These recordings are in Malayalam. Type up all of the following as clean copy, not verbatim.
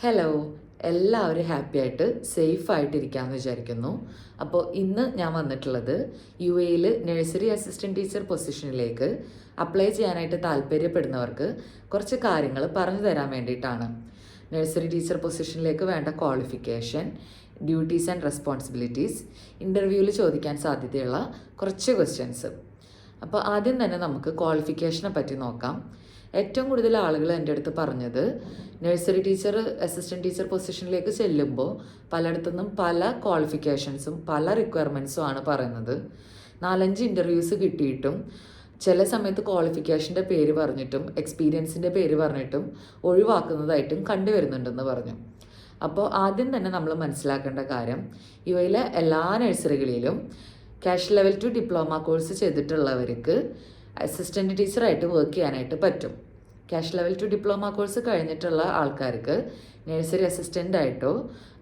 ഹലോ, എല്ലാവരും ഹാപ്പി ആയിട്ട് സേഫ് ആയിട്ടിരിക്കാമെന്ന് വിചാരിക്കുന്നു. അപ്പോൾ ഇന്ന് ഞാൻ വന്നിട്ടുള്ളത് UAE നഴ്സറി അസിസ്റ്റൻറ്റ് ടീച്ചർ പൊസിഷനിലേക്ക് അപ്ലൈ ചെയ്യാനായിട്ട് താല്പര്യപ്പെടുന്നവർക്ക് കുറച്ച് കാര്യങ്ങൾ പറഞ്ഞു തരാൻ വേണ്ടിയിട്ടാണ്. നഴ്സറി ടീച്ചർ പൊസിഷനിലേക്ക് വേണ്ട ക്വാളിഫിക്കേഷൻ, ഡ്യൂട്ടീസ് ആൻഡ് റെസ്പോൺസിബിലിറ്റീസ്, ഇൻ്റർവ്യൂവിൽ ചോദിക്കാൻ സാധ്യതയുള്ള കുറച്ച് ക്വസ്റ്റ്യൻസ്. അപ്പോൾ ആദ്യം തന്നെ നമുക്ക് ക്വാളിഫിക്കേഷനെ പറ്റി നോക്കാം. ഏറ്റവും കൂടുതൽ ആളുകൾ എൻ്റെ അടുത്ത് പറഞ്ഞത് നഴ്സറി ടീച്ചർ അസിസ്റ്റൻറ്റ് ടീച്ചർ പൊസിഷനിലേക്ക് ചെല്ലുമ്പോൾ പലയിടത്തുനിന്നും പല ക്വാളിഫിക്കേഷൻസും പല റിക്വയർമെൻറ്റ്സും ആണ് പറയുന്നത്. 4-5 ഇൻ്റർവ്യൂസ് കിട്ടിയിട്ടും ചില സമയത്ത് ക്വാളിഫിക്കേഷൻ്റെ പേര് പറഞ്ഞിട്ടും എക്സ്പീരിയൻസിൻ്റെ പേര് പറഞ്ഞിട്ടും ഒഴിവാക്കുന്നതായിട്ടും കണ്ടുവരുന്നുണ്ടെന്ന് പറഞ്ഞു. അപ്പോൾ ആദ്യം തന്നെ നമ്മൾ മനസ്സിലാക്കേണ്ട കാര്യം, UAE എല്ലാ നഴ്സറികളിലും ക്യാഷ് ലെവൽ 2 ഡിപ്ലോമ കോഴ്സ് ചെയ്തിട്ടുള്ളവർക്ക് അസിസ്റ്റൻറ്റ് ടീച്ചറായിട്ട് വർക്ക് ചെയ്യാനായിട്ട് പറ്റും. ക്യാഷ് ലെവൽ 2 ഡിപ്ലോമ കോഴ്സ് കഴിഞ്ഞിട്ടുള്ള ആൾക്കാർക്ക് നഴ്സറി അസിസ്റ്റൻ്റായിട്ടോ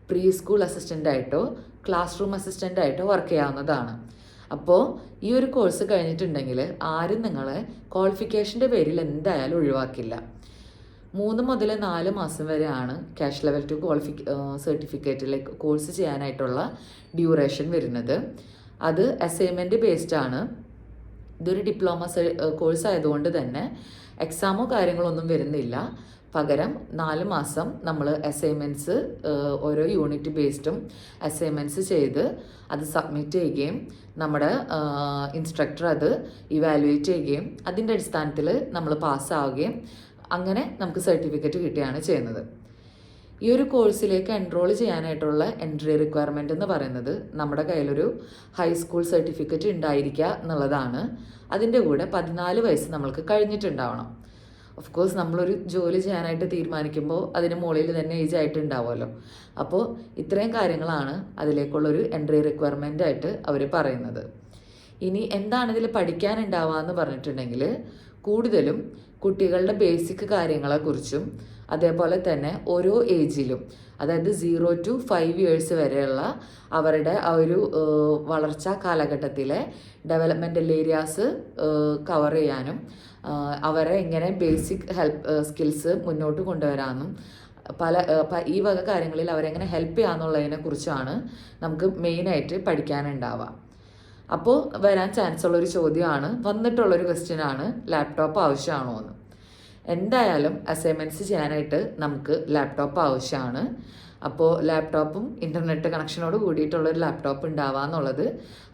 പ്രീ സ്കൂൾ അസിസ്റ്റൻ്റായിട്ടോ ക്ലാസ് റൂം അസിസ്റ്റൻ്റായിട്ടോ വർക്ക് ചെയ്യാവുന്നതാണ്. അപ്പോൾ ഈ ഒരു കോഴ്സ് കഴിഞ്ഞിട്ടുണ്ടെങ്കിൽ ആരും നിങ്ങളെ ക്വാളിഫിക്കേഷൻ്റെ പേരിൽ എന്തായാലും ഒഴിവാക്കില്ല. 3 മുതൽ 4 മാസം വരെയാണ് ക്യാഷ് ലെവൽ 2 സർട്ടിഫിക്കറ്റിലേക്ക് കോഴ്സ് ചെയ്യാനായിട്ടുള്ള ഡ്യൂറേഷൻ വരുന്നത്. അത് അസൈൻമെൻറ്റ് ബേസ്ഡ് ആണ്. ഇതൊരു ഡിപ്ലോമ കോഴ്സ് ആയതുകൊണ്ട് തന്നെ എക്സാമോ കാര്യങ്ങളൊന്നും വരുന്നില്ല. പകരം 4 മാസം നമ്മൾ അസൈൻമെൻറ്റ്സ് ഓരോ യൂണിറ്റ് ബേസ്ഡും അസൈൻമെൻറ്റ്സ് ചെയ്ത് അത് സബ്മിറ്റ് ചെയ്യുകയും നമ്മുടെ ഇൻസ്ട്രക്ടർ അത് ഇവാലുവേറ്റ് ചെയ്യുകയും അതിൻ്റെ അടിസ്ഥാനത്തിൽ നമ്മൾ പാസ്സാവുകയും അങ്ങനെ നമുക്ക് സർട്ടിഫിക്കറ്റ് കിട്ടുകയാണ് ചെയ്യുന്നത്. ഈ ഒരു കോഴ്സിലേക്ക് എൻറോൾ ചെയ്യാനായിട്ടുള്ള എൻട്രി റിക്വയർമെൻ്റ് എന്ന് പറയുന്നത് നമ്മുടെ കയ്യിലൊരു ഹൈസ്കൂൾ സർട്ടിഫിക്കറ്റ് ഉണ്ടായിരിക്കുക എന്നുള്ളതാണ്. അതിൻ്റെ കൂടെ 14 വയസ്സ് നമ്മൾക്ക് കഴിഞ്ഞിട്ടുണ്ടാവണം. ഓഫ് കോഴ്സ് നമ്മളൊരു ജോലി ചെയ്യാനായിട്ട് തീരുമാനിക്കുമ്പോൾ അതിന് മുകളിൽ തന്നെ ഏജ് ആയിട്ട് ഉണ്ടാവുമല്ലോ. അപ്പോൾ ഇത്രയും കാര്യങ്ങളാണ് അതിലേക്കുള്ളൊരു എൻട്രി റിക്വയർമെൻ്റ് ആയിട്ട് അവർ പറയുന്നത്. ഇനി എന്താണ് ഇതിൽ പഠിക്കാനുണ്ടാവുക എന്ന് പറഞ്ഞിട്ടുണ്ടെങ്കിൽ കൂടുതലും കുട്ടികളുടെ ബേസിക് കാര്യങ്ങളെക്കുറിച്ചും അതേപോലെ തന്നെ ഓരോ ഏജിലും, അതായത് 0 to 5 years വരെയുള്ള അവരുടെ ആ ഒരു വളർച്ചാ കാലഘട്ടത്തിലെ ഡെവലപ്മെൻ്റൽ ഏരിയാസ് കവർ ചെയ്യാനും അവരെ എങ്ങനെ ബേസിക് സ്കിൽസ് മുന്നോട്ട് കൊണ്ടുവരാനും ഈ വക കാര്യങ്ങളിൽ അവരെങ്ങനെ ഹെൽപ്പ് ചെയ്യാന്നുള്ളതിനെ കുറിച്ചാണ് നമുക്ക് മെയിനായിട്ട് പഠിക്കാനുണ്ടാവുക. അപ്പോൾ വരാൻ ചാൻസ് ഉള്ളൊരു ചോദ്യമാണ്, വന്നിട്ടുള്ളൊരു ക്വസ്റ്റ്യനാണ്, ലാപ്ടോപ്പ് ആവശ്യമാണോ എന്ന്. എന്തായാലും അസൈൻമെൻറ്റ്സ് ചെയ്യാനായിട്ട് നമുക്ക് ലാപ്ടോപ്പ് ആവശ്യമാണ്. അപ്പോൾ ലാപ്ടോപ്പും ഇൻ്റർനെറ്റ് കണക്ഷനോട് കൂടിയിട്ടുള്ളൊരു ലാപ്ടോപ്പ് ഉണ്ടാവുക എന്നുള്ളത്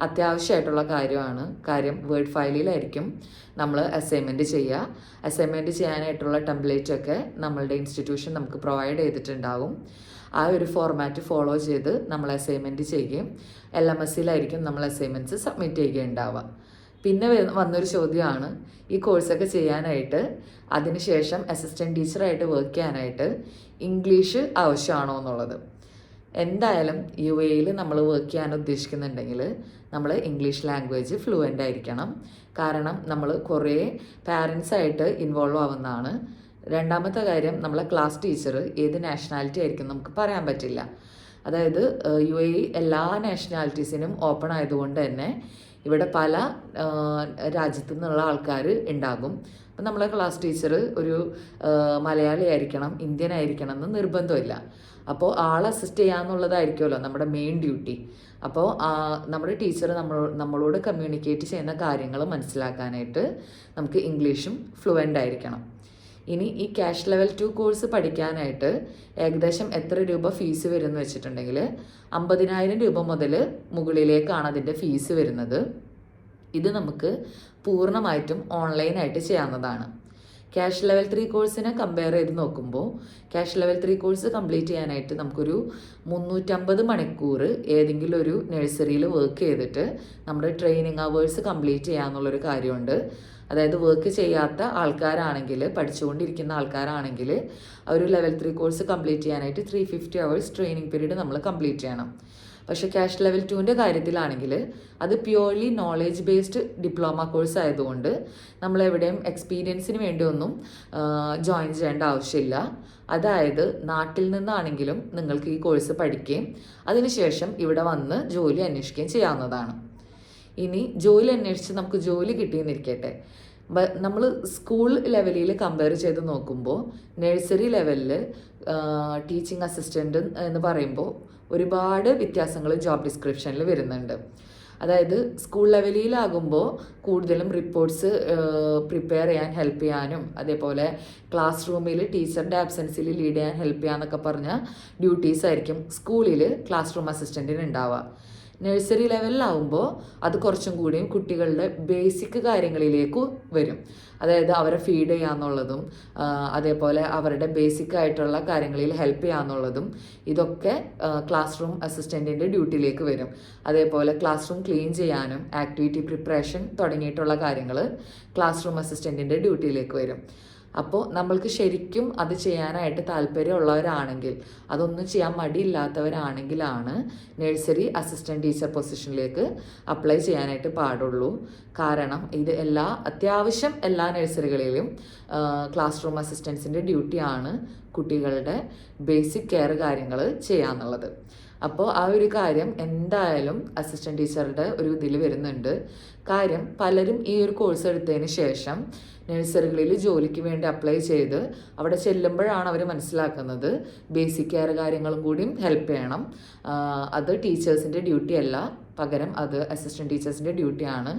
അത്യാവശ്യമായിട്ടുള്ള കാര്യമാണ്. കാര്യം വേർഡ് ഫയലിലായിരിക്കും നമ്മൾ അസൈൻമെൻറ്റ് ചെയ്യുക. അസൈൻമെൻറ്റ് ചെയ്യാനായിട്ടുള്ള ടെംപ്ലേറ്റൊക്കെ നമ്മളുടെ ഇൻസ്റ്റിറ്റ്യൂഷൻ നമുക്ക് പ്രൊവൈഡ് ചെയ്തിട്ടുണ്ടാകും. ആ ഒരു ഫോർമാറ്റ് ഫോളോ ചെയ്ത് നമ്മൾ അസൈൻമെൻറ്റ് ചെയ്യുകയും LMSലായിരിക്കും നമ്മൾ അസൈൻമെൻറ്റ്സ് സബ്മിറ്റ് ചെയ്യുകയുണ്ടാവുക. പിന്നെ വന്നൊരു ചോദ്യമാണ്, ഈ കോഴ്സൊക്കെ ചെയ്യാനായിട്ട് അതിനുശേഷം അസിസ്റ്റൻറ്റ് ടീച്ചറായിട്ട് വർക്ക് ചെയ്യാനായിട്ട് ഇംഗ്ലീഷ് ആവശ്യമാണോ എന്നുള്ളത്. എന്തായാലും UAE നമ്മൾ വർക്ക് ചെയ്യാൻ ഉദ്ദേശിക്കുന്നുണ്ടെങ്കിൽ നമ്മൾ ഇംഗ്ലീഷ് ലാംഗ്വേജ് ഫ്ലുവൻ്റ് ആയിരിക്കണം. കാരണം നമ്മൾ കുറേ പാരൻസായിട്ട് ഇൻവോൾവ് ആവുന്നതാണ്. രണ്ടാമത്തെ കാര്യം, നമ്മളെ ക്ലാസ് ടീച്ചർ ഏത് നാഷണാലിറ്റി ആയിരിക്കും നമുക്ക് പറയാൻ പറ്റില്ല. അതായത് UAE എല്ലാ നാഷണാലിറ്റീസിനും ഓപ്പൺ ആയതുകൊണ്ട് തന്നെ ഇവിടെ പല രാജ്യത്തു നിന്നുള്ള ആൾക്കാർ ഉണ്ടാകും. അപ്പം നമ്മളെ ക്ലാസ് ടീച്ചർ ഒരു മലയാളി ആയിരിക്കണം, ഇന്ത്യൻ ആയിരിക്കണം എന്ന് നിർബന്ധമില്ല. അപ്പോൾ ആളെ അസിസ്റ്റ് ചെയ്യാന്നുള്ളതായിരിക്കുമല്ലോ നമ്മുടെ മെയിൻ ഡ്യൂട്ടി. അപ്പോൾ നമ്മുടെ ടീച്ചർ നമ്മളോട് കമ്മ്യൂണിക്കേറ്റ് ചെയ്യുന്ന കാര്യങ്ങൾ മനസ്സിലാക്കാനായിട്ട് നമുക്ക് ഇംഗ്ലീഷും ഫ്ലുവൻ്റ് ആയിരിക്കണം. ഇനി ഈ ക്യാഷ് ലെവൽ 2 കോഴ്സ് പഠിക്കാനായിട്ട് ഏകദേശം എത്ര രൂപ ഫീസ് വരുമെന്ന് വെച്ചിട്ടുണ്ടെങ്കിൽ 50,000 രൂപ മുതൽ മുകളിലേക്കാണ് അതിൻ്റെ ഫീസ് വരുന്നത്. ഇത് നമുക്ക് പൂർണ്ണമായിട്ടും ഓൺലൈനായിട്ട് ചെയ്യാവുന്നതാണ്. ക്യാഷ് ലെവൽ 3 കോഴ്സിനെ കമ്പയർ ചെയ്ത് നോക്കുമ്പോൾ ക്യാഷ് ലെവൽ 3 കോഴ്സ് കംപ്ലീറ്റ് ചെയ്യാനായിട്ട് നമുക്കൊരു 350 മണിക്കൂർ ഏതെങ്കിലും ഒരു നഴ്സറിയിൽ വർക്ക് ചെയ്തിട്ട് നമ്മുടെ ട്രെയിനിങ് അവേഴ്സ് കംപ്ലീറ്റ് ചെയ്യാമെന്നുള്ളൊരു കാര്യമുണ്ട്. അതായത് വർക്ക് ചെയ്യാത്ത ആൾക്കാരാണെങ്കിൽ, പഠിച്ചുകൊണ്ടിരിക്കുന്ന ആൾക്കാരാണെങ്കിൽ ഒരു ലെവൽ 3 കോഴ്സ് കംപ്ലീറ്റ് ചെയ്യാനായിട്ട് 350 hours ട്രെയിനിങ് പീരീഡ് നമ്മൾ കംപ്ലീറ്റ് ചെയ്യണം. പക്ഷേ ക്യാഷ് ലെവൽ 2ൻ്റെ കാര്യത്തിലാണെങ്കിൽ അത് purely knowledge based diploma course ആയതുകൊണ്ട് നമ്മളെവിടെയും എക്സ്പീരിയൻസിന് വേണ്ടിയൊന്നും ജോയിൻ ചെയ്യേണ്ട ആവശ്യമില്ല. അതായത് നാട്ടിൽ നിന്നാണെങ്കിലും നിങ്ങൾക്ക് ഈ കോഴ്സ് പഠിക്കുകയും അതിനുശേഷം ഇവിടെ വന്ന് ജോലി അന്വേഷിക്കുകയും ചെയ്യാവുന്നതാണ്. ഇനി ജോലി അന്വേഷിച്ച് നമുക്ക് ജോലി കിട്ടിയെന്നിരിക്കട്ടെ, നമ്മൾ സ്കൂൾ ലെവലിൽ കമ്പയർ ചെയ്ത് നോക്കുമ്പോൾ നഴ്സറി ലെവലിൽ ടീച്ചിങ് അസിസ്റ്റൻ്റ് എന്ന് പറയുമ്പോൾ ഒരുപാട് വ്യത്യാസങ്ങൾ ജോബ് ഡിസ്ക്രിപ്ഷനിൽ വരുന്നുണ്ട്. അതായത് സ്കൂൾ ലെവലിലാകുമ്പോൾ കൂടുതലും റിപ്പോർട്ട്സ് പ്രിപ്പയർ ചെയ്യാൻ ഹെൽപ്പ് ചെയ്യാനും അതേപോലെ ക്ലാസ് റൂമിൽ ടീച്ചറിൻ്റെ ആബ്സെൻസിൽ ലീഡ് ചെയ്യാൻ ഹെൽപ്പ് ചെയ്യാന്നൊക്കെ പറഞ്ഞ ഡ്യൂട്ടീസ് ആയിരിക്കും സ്കൂളിൽ ക്ലാസ് റൂം അസിസ്റ്റൻറ്റിന് ഉണ്ടാവുക. നഴ്സറി ലെവലിലാവുമ്പോൾ അത് കുറച്ചും കൂടിയും കുട്ടികളുടെ ബേസിക് കാര്യങ്ങളിലേക്ക് വരും. അതായത് അവരെ ഫീഡ് ചെയ്യാന്നുള്ളതും അതേപോലെ അവരുടെ ബേസിക് ആയിട്ടുള്ള കാര്യങ്ങളിൽ ഹെൽപ്പ് ചെയ്യാന്നുള്ളതും ഇതൊക്കെ ക്ലാസ് റൂം അസിസ്റ്റൻറ്റിൻ്റെ ഡ്യൂട്ടിയിലേക്ക് വരും. അതേപോലെ ക്ലാസ് റൂം ക്ലീൻ ചെയ്യാനും ആക്ടിവിറ്റി പ്രിപ്പറേഷൻ തുടങ്ങിയിട്ടുള്ള കാര്യങ്ങൾ ക്ലാസ് റൂം അസിസ്റ്റൻറ്റിൻ്റെ ഡ്യൂട്ടിയിലേക്ക് വരും. അപ്പോൾ നമ്മൾക്ക് ശരിക്കും അത് ചെയ്യാനായിട്ട് താല്പര്യമുള്ളവരാണെങ്കിൽ, അതൊന്നും ചെയ്യാൻ മടിയില്ലാത്തവരാണെങ്കിലാണ് നഴ്സറി അസിസ്റ്റൻറ്റ് ടീച്ചർ പൊസിഷനിലേക്ക് അപ്ലൈ ചെയ്യാനായിട്ട് പാടുള്ളൂ. കാരണം ഇത് അത്യാവശ്യം എല്ലാ നഴ്സറികളിലും ക്ലാസ് റൂം അസിസ്റ്റൻസിൻ്റെ ഡ്യൂട്ടിയാണ് കുട്ടികളുടെ ബേസിക് കെയർ കാര്യങ്ങൾ ചെയ്യാന്നുള്ളത്. അപ്പോൾ ആ ഒരു കാര്യം എന്തായാലും അസിസ്റ്റൻറ്റ് ടീച്ചറുടെ ഒരു ഇതിൽ വരുന്നുണ്ട്. കാര്യം പലരും ഈ ഒരു കോഴ്സ് എടുത്തതിന് ശേഷം നഴ്സറികളിൽ ജോലിക്ക് വേണ്ടി അപ്ലൈ ചെയ്ത് അവിടെ ചെല്ലുമ്പോഴാണ് അവർ മനസ്സിലാക്കുന്നത് ബേസിക് കെയർ കാര്യങ്ങളും കൂടിയും ഹെൽപ്പ് ചെയ്യണം. അത് ടീച്ചേഴ്സിൻ്റെ ഡ്യൂട്ടി അല്ല, പകരം അത് അസിസ്റ്റൻറ്റ് ടീച്ചേഴ്സിൻ്റെ ഡ്യൂട്ടിയാണ്.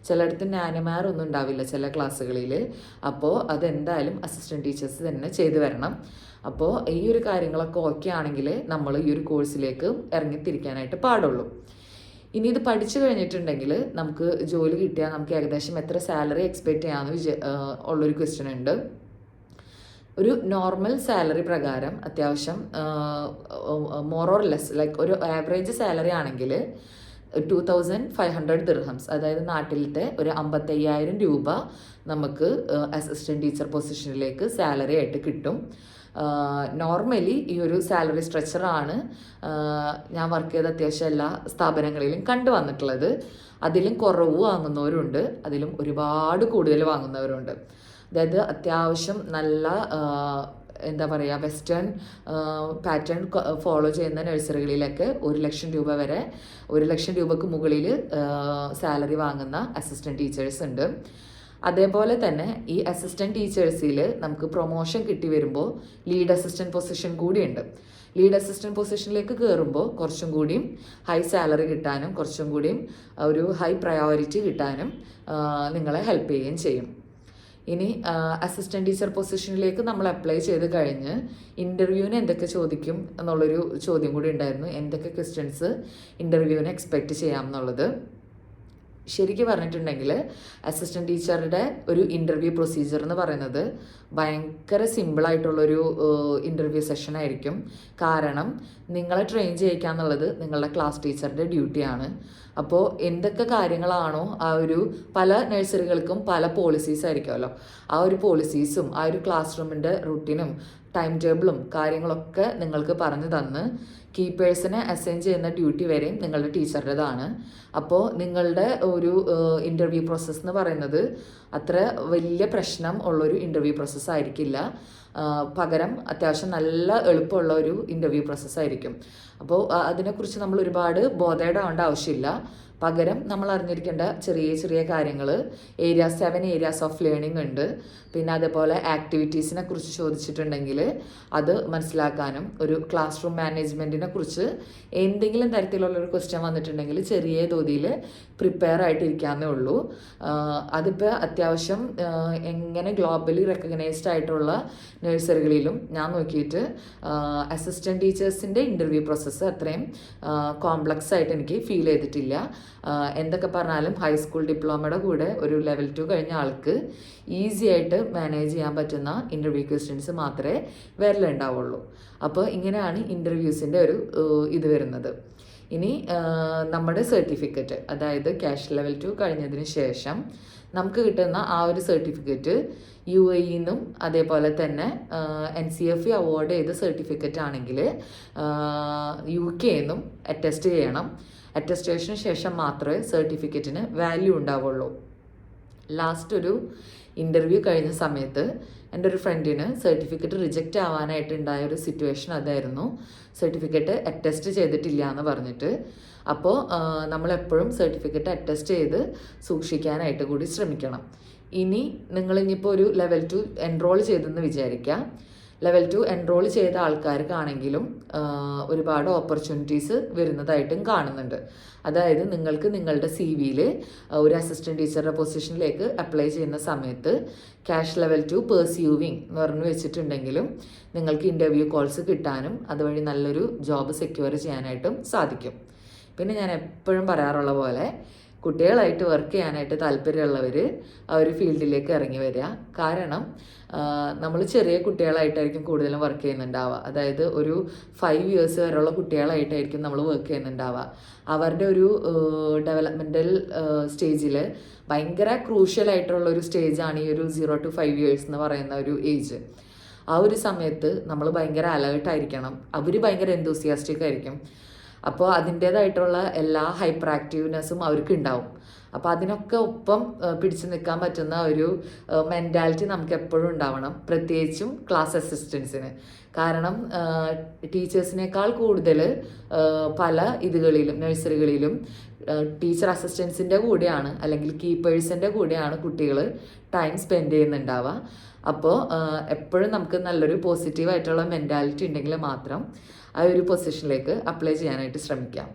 ചിലയിടത്ത് നാനമാരൊന്നും ഉണ്ടാവില്ല ചില ക്ലാസ്സുകളിൽ. അപ്പോൾ അതെന്തായാലും അസിസ്റ്റൻറ്റ് ടീച്ചേഴ്സ് തന്നെ ചെയ്തു വരണം. അപ്പോൾ ഈ ഒരു കാര്യങ്ങളൊക്കെ ഓക്കെ ആണെങ്കിൽ നമ്മൾ ഈ ഒരു കോഴ്സിലേക്ക് ഇറങ്ങിത്തിരിക്കാനായിട്ട് പാടുള്ളൂ. ഇനി ഇത് പഠിച്ചു കഴിഞ്ഞിട്ടുണ്ടെങ്കിൽ നമുക്ക് ജോലി കിട്ടിയാൽ നമുക്ക് ഏകദേശം എത്ര സാലറി എക്സ്പെക്റ്റ് ചെയ്യാമെന്ന് ഉള്ളൊരു ക്വസ്റ്റ്യൻ ഉണ്ട്. ഒരു നോർമൽ സാലറി പ്രകാരം അത്യാവശ്യം മോർ ഓർ ലെസ് ലൈക്ക് ഒരു ആവറേജ് സാലറി ആണെങ്കിൽ 2500 ദിർഹംസ്, അതായത് നാട്ടിലത്തെ ഒരു 55,000 രൂപ നമുക്ക് അസിസ്റ്റൻറ്റ് ടീച്ചർ പൊസിഷനിലേക്ക് സാലറി ആയിട്ട് കിട്ടും. നോർമലി ഈ ഒരു സാലറി സ്ട്രക്ചറാണ് ഞാൻ വർക്ക് ചെയ്ത അത്യാവശ്യം എല്ലാ സ്ഥാപനങ്ങളിലും കണ്ടുവന്നിട്ടുള്ളത്. അതിലും കുറവ് വാങ്ങുന്നവരുണ്ട്, അതിലും ഒരുപാട് കൂടുതൽ വാങ്ങുന്നവരുണ്ട്. അതായത് അത്യാവശ്യം നല്ല എന്താ പറയുക വെസ്റ്റേൺ പാറ്റേൺ ഫോളോ ചെയ്യുന്ന നഴ്സറികളിലൊക്കെ 1,00,000 രൂപ വരെ 1,00,000 രൂപക്ക് മുകളിൽ സാലറി വാങ്ങുന്ന അസിസ്റ്റൻറ്റ് ടീച്ചേഴ്സ് ഉണ്ട്. അതേപോലെ തന്നെ ഈ അസിസ്റ്റൻറ്റ് ടീച്ചേഴ്സിൽ നമുക്ക് പ്രൊമോഷൻ കിട്ടി വരുമ്പോൾ ലീഡ് അസിസ്റ്റൻറ്റ് പൊസിഷൻ കൂടിയുണ്ട്. ലീഡ് അസിസ്റ്റൻറ്റ് പൊസിഷനിലേക്ക് കയറുമ്പോൾ കുറച്ചും കൂടിയും ഹൈ സാലറി കിട്ടാനും കുറച്ചും കൂടിയും ഒരു ഹൈ പ്രയോറിറ്റി കിട്ടാനും നിങ്ങളെ ഹെൽപ്പ് ചെയ്യുകയും ചെയ്യും. ഇനി അസിസ്റ്റൻറ്റ് ടീച്ചർ പൊസിഷനിലേക്ക് നമ്മൾ അപ്ലൈ ചെയ്ത് കഴിഞ്ഞ് ഇൻ്റർവ്യൂവിന് എന്തൊക്കെ ചോദിക്കും എന്നുള്ളൊരു ചോദ്യം കൂടി ഉണ്ടായിരുന്നു. എന്തൊക്കെ ക്വസ്റ്റ്യൻസ് ഇൻ്റർവ്യൂവിന് എക്സ്പെക്റ്റ് ചെയ്യാം എന്നുള്ളത്. ശരിക്കും പറഞ്ഞിട്ടുണ്ടെങ്കിൽ അസിസ്റ്റൻറ്റ് ടീച്ചറുടെ ഒരു ഇൻ്റർവ്യൂ പ്രൊസീജിയർ എന്ന് പറയുന്നത് ഭയങ്കര സിമ്പിളായിട്ടുള്ളൊരു ഇൻ്റർവ്യൂ സെഷൻ ആയിരിക്കും. കാരണം നിങ്ങളെ ട്രെയിൻ ചെയ്യിക്കുക എന്നുള്ളത് നിങ്ങളുടെ ക്ലാസ് ടീച്ചറുടെ ഡ്യൂട്ടിയാണ്. അപ്പോൾ എന്തൊക്കെ കാര്യങ്ങളാണോ ആ ഒരു പല നഴ്സറികൾക്കും പല പോളിസീസ് ആയിരിക്കുമല്ലോ, ആ ഒരു പോളിസീസും ആ ഒരു ക്ലാസ് റൂമിൻ്റെ റുട്ടീനും ടൈം ടേബിളും കാര്യങ്ങളൊക്കെ നിങ്ങൾക്ക് പറഞ്ഞു തന്ന് കീപ്പേഴ്സിനെ അസൈൻ ചെയ്യുന്ന ഡ്യൂട്ടി വരെയും നിങ്ങളുടെ ടീച്ചറുടേതാണ്. അപ്പോൾ നിങ്ങളുടെ ഒരു ഇൻ്റർവ്യൂ പ്രോസസ്സ് എന്ന് പറയുന്നത് അത്ര വലിയ പ്രശ്നം ഉള്ളൊരു ഇൻ്റർവ്യൂ പ്രോസസ്സായിരിക്കില്ല. പകരം അത്യാവശ്യം നല്ല എളുപ്പമുള്ള ഒരു ഇൻ്റർവ്യൂ പ്രോസസ്സായിരിക്കും. അപ്പോൾ അതിനെക്കുറിച്ച് നമ്മൾ ഒരുപാട് ബോധേഡാവേണ്ട ആവശ്യമില്ല. പകരം നമ്മൾ അറിഞ്ഞിരിക്കേണ്ട ചെറിയ ചെറിയ കാര്യങ്ങൾ 7 ഏരിയാസ് ഓഫ് ലേണിംഗ് ഉണ്ട്. പിന്നെ അതേപോലെ ആക്ടിവിറ്റീസിനെ കുറിച്ച് ചോദിച്ചിട്ടുണ്ടെങ്കിൽ അത് മനസ്സിലാക്കാനും ഒരു ക്ലാസ് റൂം മാനേജ്മെൻറ്റിനെ കുറിച്ച് എന്തെങ്കിലും തരത്തിലുള്ളൊരു ക്വസ്റ്റ്യൻ വന്നിട്ടുണ്ടെങ്കിൽ ചെറിയ തോതിൽ പ്രിപ്പയർ ആയിട്ടിരിക്കാവുന്നേ ഉള്ളൂ. അതിപ്പോൾ അത്യാവശ്യം എങ്ങനെ ഗ്ലോബലി റെക്കഗ്നൈസ്ഡ് ആയിട്ടുള്ള നഴ്സറികളിലും ഞാൻ നോക്കിയിട്ട് അസിസ്റ്റൻറ്റ് ടീച്ചേഴ്സിൻ്റെ ഇൻ്റർവ്യൂ പ്രോസസ്സ് അത്രയും കോംപ്ലക്സ് ആയിട്ട് എനിക്ക് ഫീൽ ചെയ്തിട്ടില്ല. എന്തൊക്കെ പറഞ്ഞാലും ഹൈസ്കൂൾ ഡിപ്ലോമയുടെ കൂടെ ഒരു ലെവൽ 2 കഴിഞ്ഞ ആൾക്ക് ഈസി ആയിട്ട് മാനേജ് ചെയ്യാൻ പറ്റുന്ന ഇൻ്റർവ്യൂ ക്വസ്റ്റ്യൻസ് മാത്രമേ വരലുണ്ടാവുള്ളൂ. അപ്പോൾ ഇങ്ങനെയാണ് ഇൻ്റർവ്യൂസിൻ്റെ ഒരു ഇത് വരുന്നത്. ഇനി നമ്മുടെ സർട്ടിഫിക്കറ്റ്, അതായത് ക്യാഷ് ലെവൽ 2 കഴിഞ്ഞതിന് ശേഷം നമുക്ക് കിട്ടുന്ന ആ ഒരു സർട്ടിഫിക്കറ്റ് UAE നിന്നും അതേപോലെ തന്നെ NCFE അവാർഡ് ചെയ്ത സർട്ടിഫിക്കറ്റ് ആണെങ്കിൽ UK നിന്നും അറ്റസ്റ്റ് ചെയ്യണം. അറ്റസ്റ്റേഷന് ശേഷം മാത്രമേ സർട്ടിഫിക്കറ്റിന് വാല്യൂ ഉണ്ടാവുള്ളൂ. ലാസ്റ്റ് ഒരു ഇൻ്റർവ്യൂ കഴിഞ്ഞ സമയത്ത് എൻ്റെ ഒരു ഫ്രണ്ടിന് സർട്ടിഫിക്കറ്റ് റിജക്റ്റ് ആവാനായിട്ട് ഉണ്ടായ ഒരു സിറ്റുവേഷൻ അതായിരുന്നു. സർട്ടിഫിക്കറ്റ് അറ്റസ്റ്റ് ചെയ്തിട്ടില്ല എന്ന് പറഞ്ഞിട്ട്. അപ്പോൾ നമ്മളെപ്പോഴും സർട്ടിഫിക്കറ്റ് അറ്റസ്റ്റ് ചെയ്ത് സൂക്ഷിക്കാനായിട്ട് കൂടി ശ്രമിക്കണം. ഇനി നിങ്ങൾ ഇനിയിപ്പോൾ ഒരു ലെവൽ 2 എൻറോൾ ചെയ്തെന്ന് വിചാരിക്കുക. ലെവൽ 2 എൻറോൾ ചെയ്ത ആൾക്കാർക്കാണെങ്കിലും ഒരുപാട് ഓപ്പർച്യൂണിറ്റീസ് വരുന്നതായിട്ടും കാണുന്നുണ്ട്. അതായത് നിങ്ങൾക്ക് നിങ്ങളുടെ CV-യിൽ ഒരു അസിസ്റ്റൻറ്റ് ടീച്ചറുടെ പൊസിഷനിലേക്ക് അപ്ലൈ ചെയ്യുന്ന സമയത്ത് ക്യാഷ് ലെവൽ 2 പെർസ്യൂവിങ് എന്ന് പറഞ്ഞു വെച്ചിട്ടുണ്ടെങ്കിലും നിങ്ങൾക്ക് ഇൻ്റർവ്യൂ കോൾസ് കിട്ടാനും അതുവഴി നല്ലൊരു ജോബ് സെക്യൂർ ചെയ്യാനായിട്ടും സാധിക്കും. പിന്നെ ഞാൻ എപ്പോഴും പറയാറുള്ള പോലെ കുട്ടികളായിട്ട് വർക്ക് ചെയ്യാനായിട്ട് താല്പര്യമുള്ളവർ ആ ഒരു ഫീൽഡിലേക്ക് ഇറങ്ങി വരിക. കാരണം നമ്മൾ ചെറിയ കുട്ടികളായിട്ടായിരിക്കും കൂടുതലും വർക്ക് ചെയ്യുന്നുണ്ടാവുക. അതായത് ഒരു 5 years വരെയുള്ള കുട്ടികളായിട്ടായിരിക്കും നമ്മൾ വർക്ക് ചെയ്യുന്നുണ്ടാവുക. അവരുടെ ഒരു ഡെവലപ്മെൻ്റൽ സ്റ്റേജിൽ ഭയങ്കര ക്രൂഷ്യലായിട്ടുള്ള ഒരു സ്റ്റേജാണ് ഈ ഒരു 0 to 5 years എന്ന് പറയുന്ന ഒരു ഏജ്. ആ ഒരു സമയത്ത് നമ്മൾ ഭയങ്കര അലേർട്ടായിരിക്കണം. അവർ ഭയങ്കര എന്തൂസിയാസ്റ്റിക് ആയിരിക്കും. അപ്പോൾ അതിൻ്റേതായിട്ടുള്ള എല്ലാ ഹൈപ്പർ ആക്റ്റീവ്നെസ്സും അവർക്ക് ഉണ്ടാവും. അപ്പോൾ അതിനൊക്കെ ഒപ്പം പിടിച്ചു നിൽക്കാൻ പറ്റുന്ന ഒരു മെൻറ്റാലിറ്റി നമുക്ക് എപ്പോഴും ഉണ്ടാവണം, പ്രത്യേകിച്ചും ക്ലാസ് അസിസ്റ്റൻസിന്. കാരണം ടീച്ചേഴ്സിനേക്കാൾ കൂടുതൽ പല ഇതുകളിലും നഴ്സറികളിലും ടീച്ചർ അസിസ്റ്റൻസിൻ്റെ കൂടെയാണ് അല്ലെങ്കിൽ കീപ്പേഴ്സിൻ്റെ കൂടെയാണ് കുട്ടികൾ ടൈം സ്പെൻഡ് ചെയ്യുന്നുണ്ടാവുക. അപ്പോൾ എപ്പോഴും നമുക്ക് നല്ലൊരു പോസിറ്റീവായിട്ടുള്ള മെൻറ്റാലിറ്റി ഉണ്ടെങ്കിൽ മാത്രം ആ ഒരു പൊസിഷനിലേക്ക് അപ്ലൈ ചെയ്യാനായിട്ട് ശ്രമിക്കാം.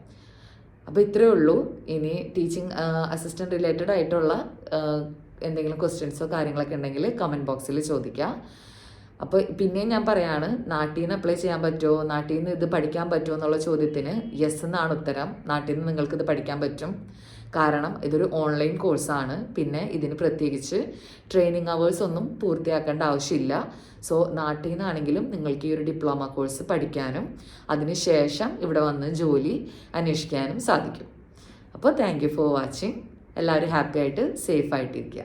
അപ്പോൾ ഇത്രയേ ഉള്ളൂ. ഇനി ടീച്ചിങ് അസിസ്റ്റൻറ്റ് റിലേറ്റഡ് ആയിട്ടുള്ള എന്തെങ്കിലും ക്വസ്റ്റ്യൻസോ കാര്യങ്ങളൊക്കെ ഉണ്ടെങ്കിൽ കമൻറ്റ് ബോക്സിൽ ചോദിക്കുക. അപ്പോൾ പിന്നെയും ഞാൻ പറയാണ്, നാട്ടിൽ നിന്ന് അപ്ലൈ ചെയ്യാൻ പറ്റുമോ, നാട്ടിൽ നിന്ന് ഇത് പഠിക്കാൻ പറ്റുമോ എന്നുള്ള ചോദ്യത്തിന് യെസ് എന്നാണ് ഉത്തരം. നാട്ടിൽ നിന്ന് നിങ്ങൾക്കിത് പഠിക്കാൻ പറ്റും. കാരണം ഇതൊരു ഓൺലൈൻ കോഴ്സാണ്. പിന്നെ ഇതിന് പ്രത്യേകിച്ച് ട്രെയിനിങ് അവേഴ്സ് ഒന്നും പൂർത്തിയാക്കേണ്ട ആവശ്യമില്ല. സോ നാട്ടിൽ നിന്നാണെങ്കിലും നിങ്ങൾക്ക് ഈ ഒരു ഡിപ്ലോമ കോഴ്സ് പഠിക്കാനും അതിനുശേഷം ഇവിടെ വന്ന് ജോലി അന്വേഷിക്കാനും സാധിക്കും. അപ്പോൾ താങ്ക് യു ഫോർ വാച്ചിങ്. എല്ലാവരും ഹാപ്പി ആയിട്ട് സേഫ് ആയിട്ടിരിക്കുക.